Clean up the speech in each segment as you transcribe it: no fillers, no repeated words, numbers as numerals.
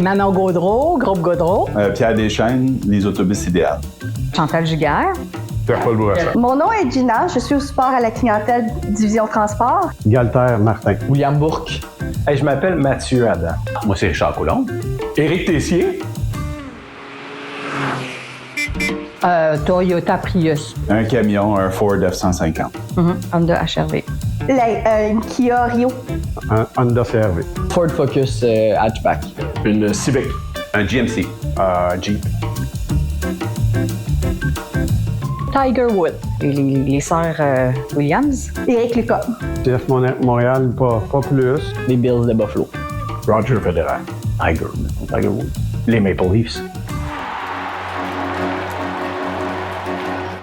Manon Gaudreau, Groupe Gaudreau. Pierre Deschaines, Les autobus idéales. Chantal Giguère. Pierre-Paul Bourassa. Mon nom est Gina, je suis au support à la clientèle Division Transport. Galter Martin. William Bourque. Hey, je m'appelle Mathieu Adam. Moi, c'est Richard Coulombe. Éric Tessier. Toyota Prius. Un camion, un Ford F-150. Honda HRV. Une Kia Rio. Un Honda CRV. Ford Focus hatchback. Une Civic. Un GMC. Jeep. Tiger Wood. Les sœurs Williams. Éric Lucas. CF Montréal, pas plus. Les Bills de Buffalo. Roger Federer. Tiger Woods. Les Maple Leafs.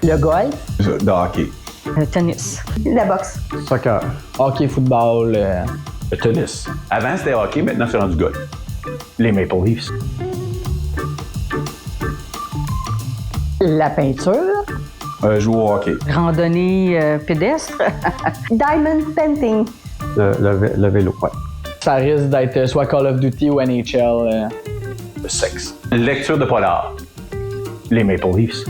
Le golf. De hockey. Le tennis. La boxe. Soccer. Hockey, football. Le tennis. Avant, c'était hockey, maintenant, c'est rendu golf. Les Maple Leafs. La peinture. Jouer au hockey. Randonnée pédestre. Diamond Painting. Le vélo, ouais. Ça risque d'être soit Call of Duty ou NHL. Le sexe. Lecture de polar. Les Maple Leafs.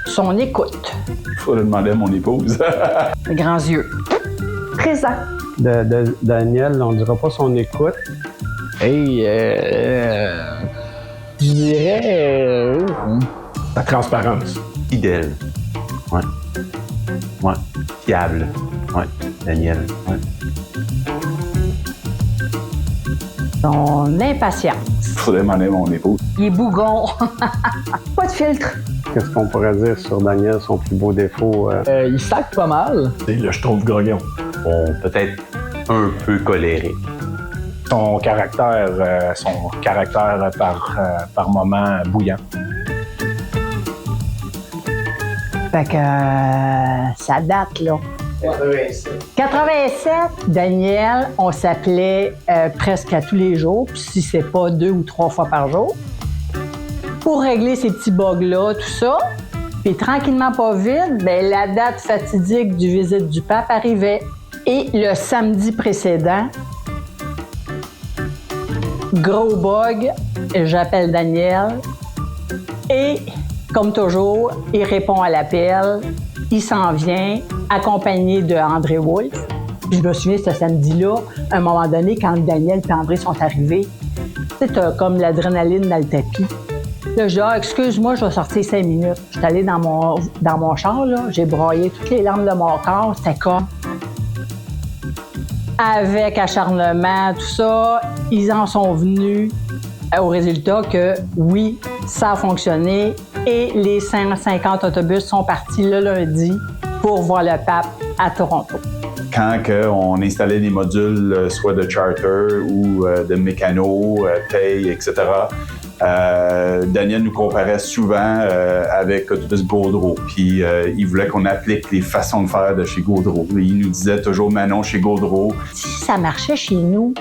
Son écoute. Faut le demander à mon épouse. Les grands yeux. Présent. De Daniel, on dira pas son écoute. Hey, je dirais. La transparence. Fidèle. Ouais. Ouais. Fiable. Ouais. Daniel. Ouais. Son impatience. Faut demander à mon épouse. Il est bougon. Pas de filtre. Qu'est-ce qu'on pourrait dire sur Daniel, son plus beau défaut? Il sac pas mal. C'est le je trouve grognon. Bon, peut-être un peu colérique. Son caractère par moment bouillant. Fait que ça date, là. 87, Daniel, on s'appelait presque à tous les jours, puis si c'est pas 2 ou 3 fois par jour, pour régler ces petits bugs-là, tout ça. Puis tranquillement, pas vite, ben la date fatidique du visite du pape arrivait. Et le samedi précédent, gros bug, j'appelle Daniel et, comme toujours, il répond à l'appel. Il s'en vient, accompagné de André Wolf. Puis je me souviens, ce samedi-là, à un moment donné, quand Daniel et André sont arrivés, tu sais, t'as comme l'adrénaline dans le tapis. Là, je dis, excuse-moi, je vais sortir 5 minutes. Je suis allée dans mon char, là, j'ai broyé toutes les larmes de mon corps. C'était comme... Avec acharnement, tout ça, ils en sont venus au résultat que, oui, ça a fonctionné et les 150 autobus sont partis le lundi pour voir le pape à Toronto. Quand on installait des modules, soit de charter ou de mécano, paye, etc., Daniel nous comparait souvent avec Autobus Gaudreau. Puis il voulait qu'on applique les façons de faire de chez Gaudreau. Il nous disait toujours Manon chez Gaudreau. Si ça marchait chez nous,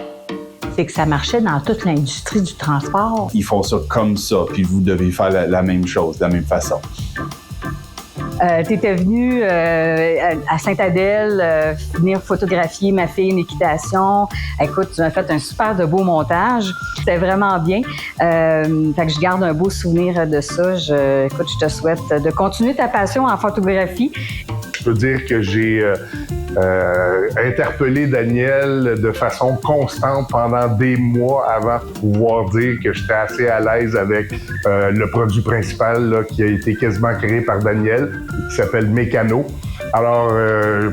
c'est que ça marchait dans toute l'industrie du transport. Ils font ça comme ça, puis vous devez faire la même chose, de la même façon. Tu étais venu à Sainte-Adèle venir photographier ma fille en équitation. Écoute, tu m'as fait un super de beau montage. C'était vraiment bien. Fait que je garde un beau souvenir de ça. Écoute, je te souhaite de continuer ta passion en photographie. Je peux dire que j'ai interpellé Daniel de façon constante pendant des mois avant de pouvoir dire que j'étais assez à l'aise avec le produit principal là, qui a été quasiment créé par Daniel, qui s'appelle Mécano. Alors,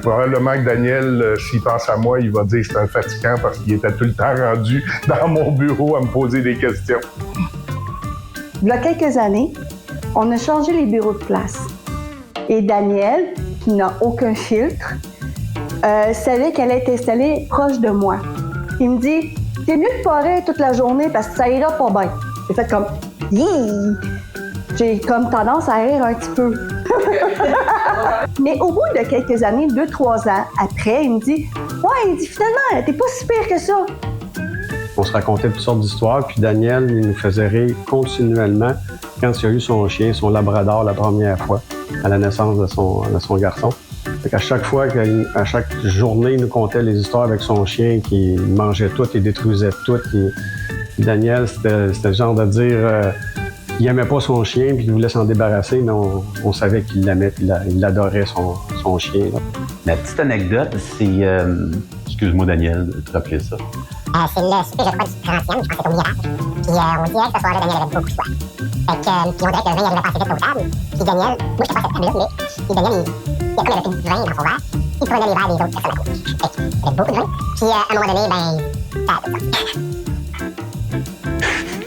probablement que Daniel, s'il pense à moi, il va dire que c'est un fatigant parce qu'il était tout le temps rendu dans mon bureau à me poser des questions. Il y a quelques années, on a changé les bureaux de place. Et Daniel, qui n'a aucun filtre, savait qu'elle allait être installée proche de moi. Il me dit « C'est mieux de pas rire toute la journée parce que ça ira pas bien. » J'ai fait comme « Yee! » J'ai comme tendance à rire un petit peu. Mais au bout de quelques années, 2-3 ans après, il me dit « Ouais, il dit finalement, t'es pas si pire que ça. » On se racontait toutes sortes d'histoires, puis Daniel, il nous faisait rire continuellement quand il a eu son chien, son labrador, la première fois, à la naissance de son garçon. Fait qu'à chaque fois, à chaque journée, il nous contait les histoires avec son chien qui mangeait tout, il détruisait tout. Daniel, c'était le genre de dire qu'il n'aimait pas son chien puis qu'il voulait s'en débarrasser, mais on savait qu'il l'aimait puis il adorait son chien. Là. La petite anecdote, c'est... excuse-moi, Daniel, de te rappeler ça. C'est le souper, je crois, du 30e, je pense que c'est au Mirage. Puis on dirait que ce soir-là, Daniel avait beaucoup soif. Fait que, puis on dirait que le vin arrivait pas assez vite aux tables. Puis Daniel, moi j'étais pas à cette table-là, mais puis Daniel, comme il avait plus de vin dans son verre, il prenait les verres des autres personnes à côté. Fait qu'il avait beaucoup de vin. Puis à un moment donné, ça a tout sorti.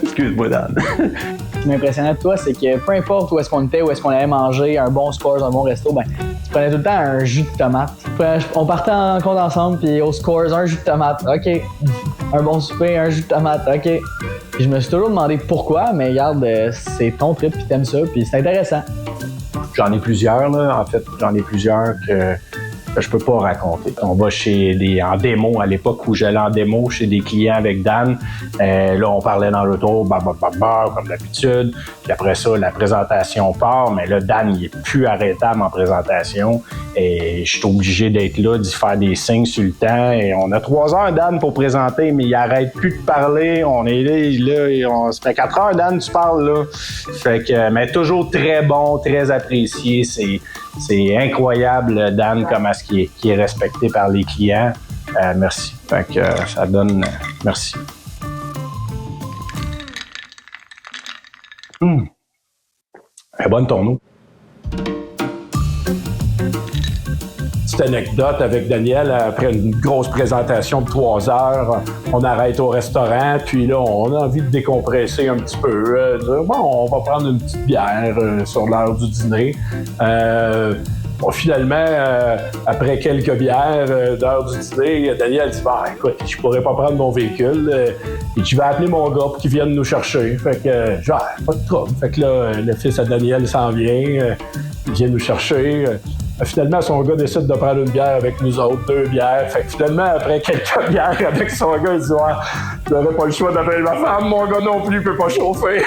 Excuse-moi, Dan. Ce qui m'impressionnait de toi, c'est que peu importe où est-ce qu'on était, où est-ce qu'on allait manger, un bon Scores, un bon resto, tu prenais tout le temps un jus de tomate. On partait en compte ensemble, puis au Scores, un jus de tomate, OK. Un bon souper, un jus de tomate, OK. Puis je me suis toujours demandé pourquoi, mais regarde, c'est ton trip, puis t'aimes ça, puis c'est intéressant. J'en ai plusieurs, là. En fait, j'en ai plusieurs que je peux pas raconter. On va en démo à l'époque où j'allais en démo chez des clients avec Dan. Là, on parlait dans l'auto, comme d'habitude. Puis après ça, la présentation part. Mais là, Dan, il est plus arrêtable en présentation. Et je suis obligé d'être là, d'y faire des signes sur le temps. Et on a 3 heures, Dan, pour présenter, mais il arrête plus de parler. On est là et ça fait 4 heures, Dan, tu parles, là. Fait que, mais toujours très bon, très apprécié. C'est incroyable, Dan, comment est-ce qu'il est respecté par les clients. Merci. Fait que ça donne... merci. Bonne tournée. Petite anecdote avec Daniel, après une grosse présentation de 3 heures, on arrête au restaurant, puis là, on a envie de décompresser un petit peu. On va prendre une petite bière sur l'heure du dîner. Finalement, après quelques bières d'heure du dîner, Daniel dit écoute, je pourrais pas prendre mon véhicule. Et je vais appeler mon gars pour qu'il vienne nous chercher. Fait que, pas de trouble. Fait que là, le fils à Daniel s'en vient, il vient nous chercher. Finalement, son gars décide de prendre une bière avec nous autres, 2 bières. Fait que finalement, après quelques bières avec son gars, il dit j'aurais pas le choix d'appeler ma femme, mon gars non plus, il peut pas chauffer.